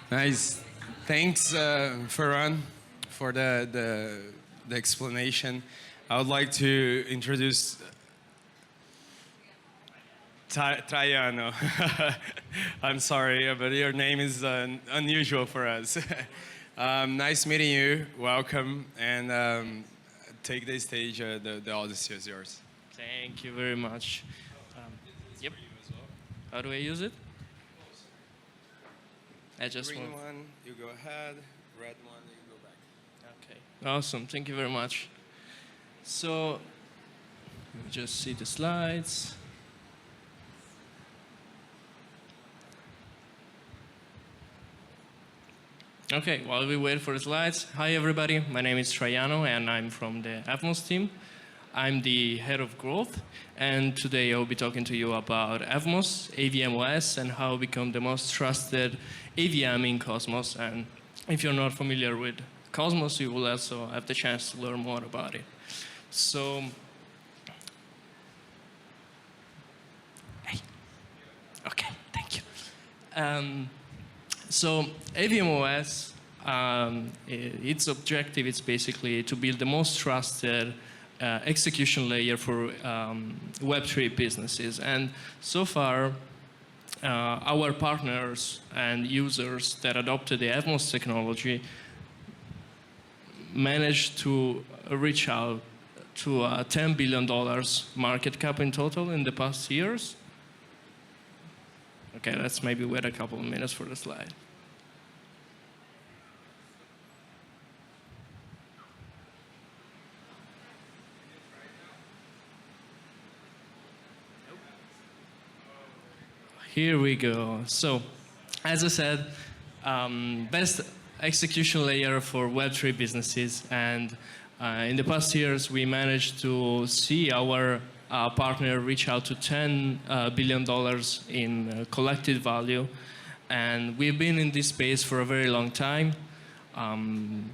Nice. Thanks, Farhan, for the explanation. I would like to introduce Traiano. I'm sorry, but your name is unusual for us. Nice meeting you. Welcome, and take the stage. The audience is yours. Thank you very much. Yep. How do I use it? I just Green want. one, you go ahead. Red one, you go back. Okay. Awesome. Thank you very much. So, just see the slides. Okay, while we wait for the slides, hi everybody, my name is Triano and I'm from the Ammos team. I'm the head of growth, and today I'll be talking to you about Ammos AV MOS and how to become the most trusted AVM in Cosmos. And if you're not familiar with Cosmos, you will also have the chance to learn more about it. So, hey, okay, thank you. So AVMOS, its objective is basically to build the most trusted execution layer for Web3 businesses. And so far, our partners and users that adopted the Evos technology managed to reach out to $10 billion market cap in total in the past years. Okay, let's maybe wait a couple of minutes for the slide. Here we go. So, as I said, best execution layer for Web3 businesses. And in the past years, we managed to see our partner reach out to $10 billion in collected value. And we've been in this space for a very long time.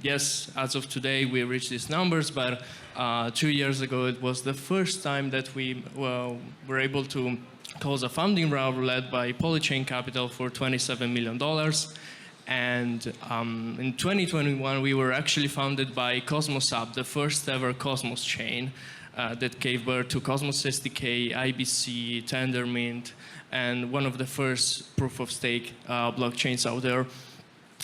Yes, as of today, we reached these numbers, but 2 years ago, it was the first time that we were able to close a funding round led by Polychain Capital for $27 million. And in 2021, we were actually founded by Cosmos App, the first ever Cosmos chain that gave birth to Cosmos SDK, IBC, Tendermint, and one of the first proof-of-stake blockchains out there.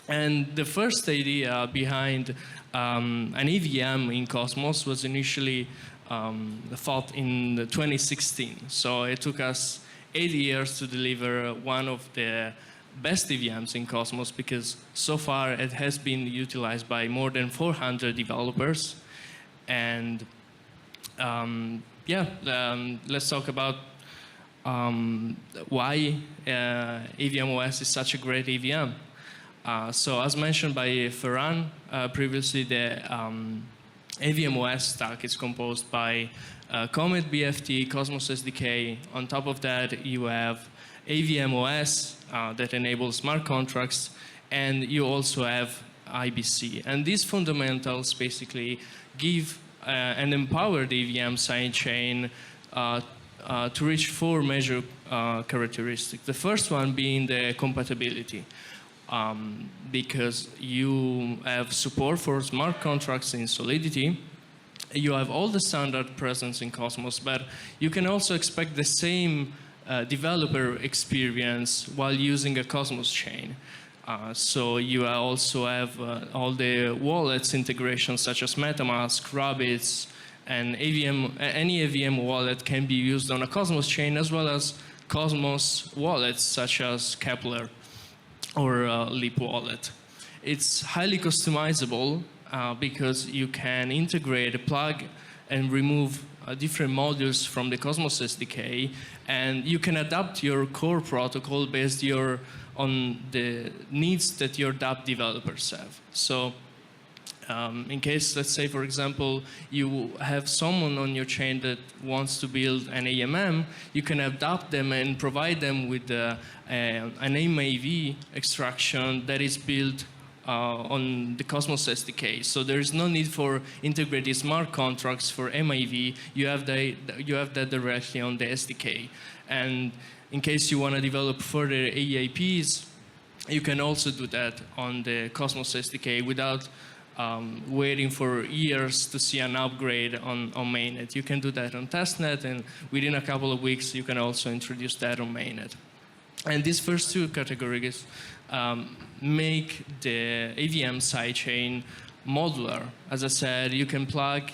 And the first idea behind an EVM in Cosmos was initially thought in 2016. So it took us 8 years to deliver one of the best EVMs in Cosmos, because so far it has been utilized by more than 400 developers. And let's talk about why AVMOS is such a great EVM. So as mentioned by Farhan previously, the AVMOS stack is composed by Comet BFT, Cosmos SDK. On top of that, you have AVMOS that enables smart contracts, and you also have IBC. And these fundamentals basically give and empower the EVM sidechain to reach 4 major characteristics. The first one being the compatibility. Because you have support for smart contracts in Solidity, you have all the standard presence in Cosmos, but you can also expect the same developer experience while using a Cosmos chain. So you also have all the wallets integrations such as Metamask, Rabbits, and any AVM wallet can be used on a Cosmos chain, as well as Cosmos wallets such as Kepler or Leap wallet. It's highly customizable because you can integrate, plug, and remove different modules from the Cosmos SDK, and you can adapt your core protocol based on the needs that your dApp developers have. So in case, let's say, for example, you have someone on your chain that wants to build an AMM, you can adapt them and provide them with an MAV extraction that is built on the Cosmos SDK. So there is no need for integrated smart contracts for MAV. You have that directly on the SDK. And in case you want to develop further AIPs, you can also do that on the Cosmos SDK without waiting for years to see an upgrade on mainnet. You can do that on testnet, and within a couple of weeks, you can also introduce that on mainnet. And these first two categories make the EVM sidechain modular. As I said, you can plug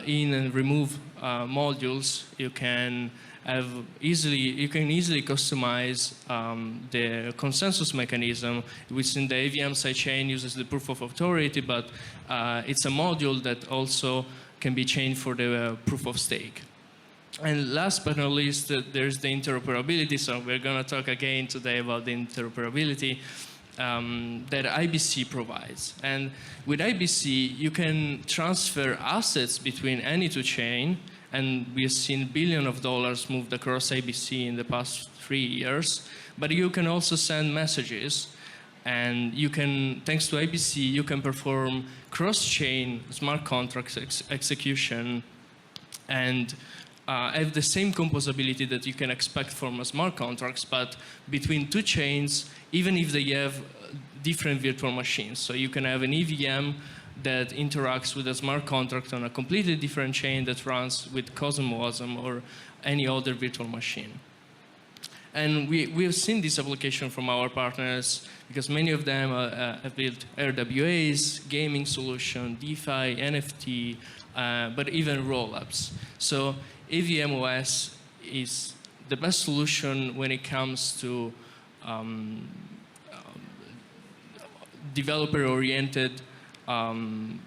in and remove modules. You can easily customize the consensus mechanism, which in the EVM sidechain uses the proof of authority, but it's a module that also can be changed for the proof of stake. And last but not least, there's the interoperability. So we're going to talk again today about the interoperability that IBC provides. And with IBC, you can transfer assets between any two chains. And we have seen billions of dollars moved across IBC in the past 3 years. But you can also send messages. And you can, thanks to IBC, you can perform cross-chain smart contracts execution and have the same composability that you can expect from smart contracts, but between two chains, even if they have different virtual machines. So you can have an EVM that interacts with a smart contract on a completely different chain that runs with Cosmos or any other virtual machine. And we have seen this application from our partners because many of them have built RWAs, gaming solution, DeFi, NFT, but even rollups. So EVM OS is the best solution when it comes to developer-oriented and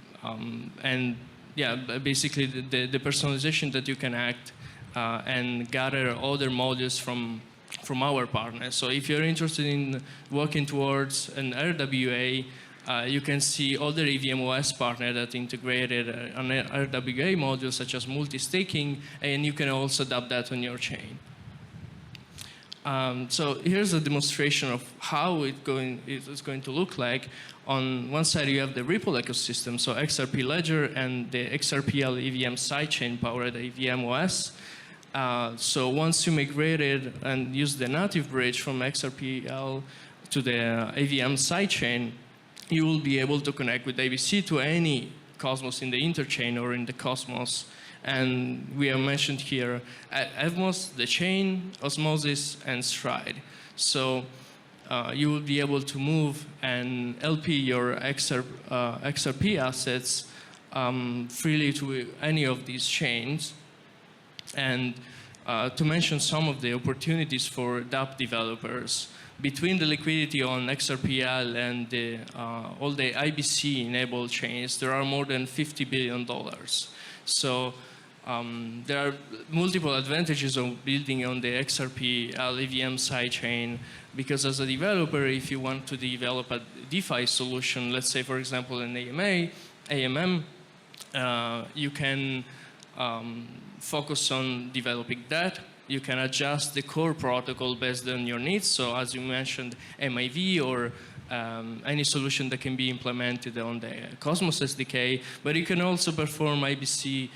yeah, basically the personalization that you can act and gather other modules from our partners. So if you're interested in working towards an RWA, you can see other EVM OS partners that integrated an RWA module such as multi-staking, and you can also adapt that on your chain. So here's a demonstration of how it's going to look like. On one side, you have the Ripple ecosystem, so XRP Ledger and the XRPL EVM Sidechain powered EVM OS. So once you migrated and use the native bridge from XRPL to the EVM sidechain, you will be able to connect with ABC to any Cosmos in the interchain or in the Cosmos. And we have mentioned here Evos MOS, the chain, Osmosis, and Stride. So you will be able to move and LP your XRP assets freely to any of these chains. And to mention some of the opportunities for dApp developers, between the liquidity on XRPL and all the IBC-enabled chains, there are more than $50 billion. So there are multiple advantages of building on the XRPL EVM sidechain, because as a developer, if you want to develop a DeFi solution, let's say, for example, an AMM, you can focus on developing that. You can adjust the core protocol based on your needs. So as you mentioned, MIV or any solution that can be implemented on the Cosmos SDK. But you can also perform IBC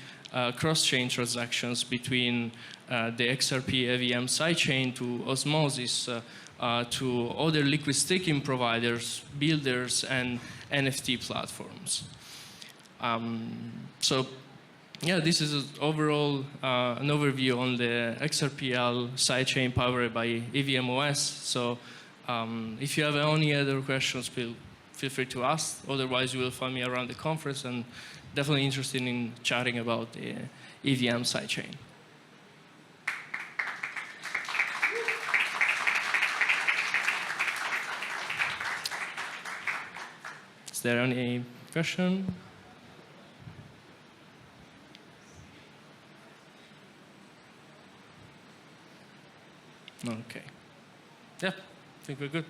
cross-chain transactions between the XRP EVM sidechain to Osmosis, to other liquid staking providers, builders, and NFT platforms. So yeah, this is overall an overview on the XRPL sidechain powered by EVM OS. So if you have any other questions, feel free to ask. Otherwise, you will find me around the conference, and definitely interested in chatting about the EVM sidechain. Is there any question? Okay. Yeah, I think we're good.